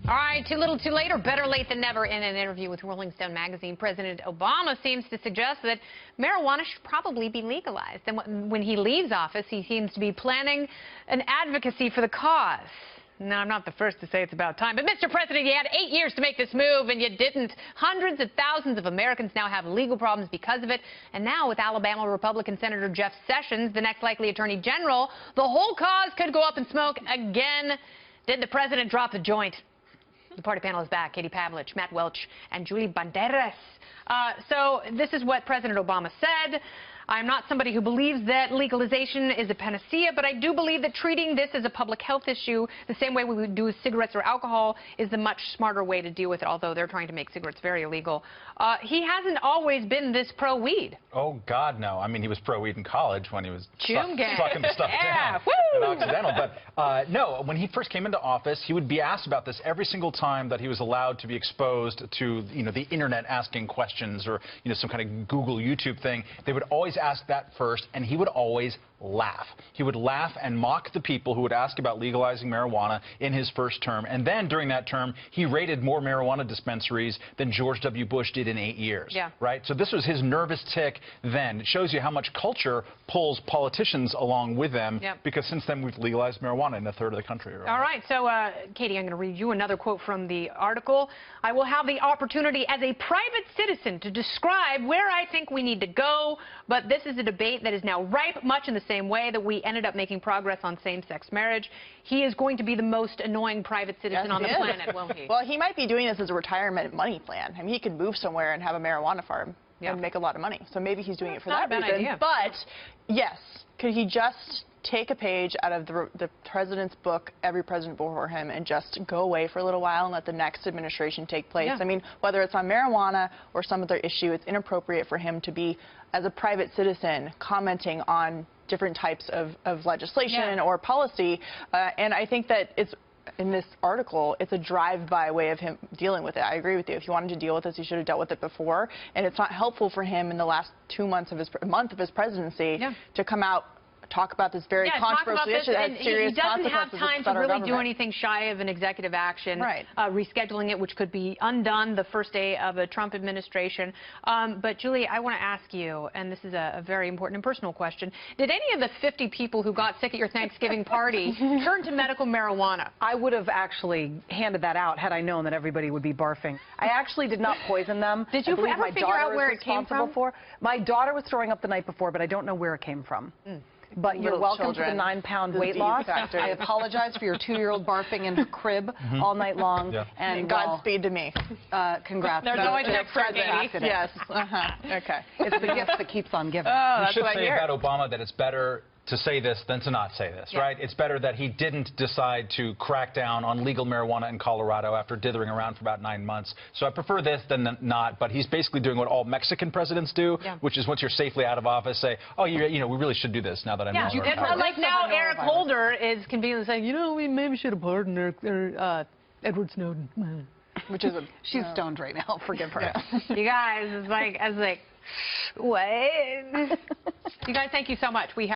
All right, too little too late, or better late than never. In an interview with Rolling Stone magazine, President Obama seems to suggest that marijuana should probably be legalized. And when he leaves office, he seems to be planning an advocacy for the cause. Now, I'm not the first to say it's about time, but Mr. President, you had 8 years to make this move, and you didn't. Hundreds of thousands of Americans now have legal problems because of it. And now, with Alabama Republican Senator Jeff Sessions, the next likely attorney general, the whole cause could go up in smoke again. Did the president drop the joint? The party panel is back. Katie Pavlich, Matt Welch, and Julie Banderas. So this is what President Obama said. I'm not somebody who believes that legalization is a panacea, but I do believe that treating this as a public health issue the same way we would do with cigarettes or alcohol is the much smarter way to deal with it, although they're trying to make cigarettes very illegal. He hasn't always been this pro-weed. Oh, God, no. I mean, he was pro-weed in college when he was sucking the stuff yeah, down and Occidental. But no, when he first came into office, he would be asked about this every single time that he was allowed to be exposed to, the internet asking questions or, some kind of Google, YouTube thing. They would always ask that first, and he would always laugh. He would laugh and mock the people who would ask about legalizing marijuana in his first term. And then during that term, he raided more marijuana dispensaries than George W. Bush did in 8 years. Yeah. Right? So this was his nervous tick then. It shows you how much culture pulls politicians along with them, because since then we've legalized marijuana in a third of the country. Right? All right. So, Katie, I'm going to read you another quote from the article. I will have the opportunity as a private citizen to describe where I think we need to go, but this is a debate that is now ripe, much in the same way that we ended up making progress on same-sex marriage. He is going to be the most annoying private citizen on the planet, won't he? Well, he might be doing this as a retirement money plan. I mean, he could move somewhere and have a marijuana farm and make a lot of money. So maybe he's doing it for that reason. Idea. But, yes, could he just take a page out of the president's book, Every President Before Him, and just go away for a little while and let the next administration take place? I mean, whether it's on marijuana or some other issue, it's inappropriate for him to be, as a private citizen, commenting on different types of legislation or policy. And I think that it's, in this article, it's a drive-by way of him dealing with it. I agree with you. If he wanted to deal with this, he should have dealt with it before. And it's not helpful for him in the last 2 months of his month of his presidency to come out, talk about this very controversial issue that has serious consequences. He doesn't have time to really do anything shy of an executive action, rescheduling it, which could be undone the first day of a Trump administration. But, Julie, I want to ask you, and this is a very important and personal question, did any of the 50 people who got sick at your Thanksgiving party turn to medical marijuana? I would have actually handed that out had I known that everybody would be barfing. I actually did not poison them. Did you ever figure out where it came from? My daughter was throwing up the night before, but I don't know where it came from. But you're welcome to the 9-pound weight loss. I apologize for your 2-year-old barfing in her crib all night long. And Godspeed to me. Congrats. There's always an extra baby. Yes. Okay. It's the gift that keeps on giving. Oh, we should say about Obama that it's better to say this than to not say this, right? It's better that he didn't decide to crack down on legal marijuana in Colorado after dithering around for about 9 months. So I prefer this than not, but he's basically doing what all Mexican presidents do, which is once you're safely out of office, say, oh, we really should do this now that I'm no longer in power. Like now Eric Holder is conveniently saying, we maybe should have pardoned Edward Snowden. Which is she's stoned right now. Forgive her. You guys, I was like, what? You guys, thank you so much. We have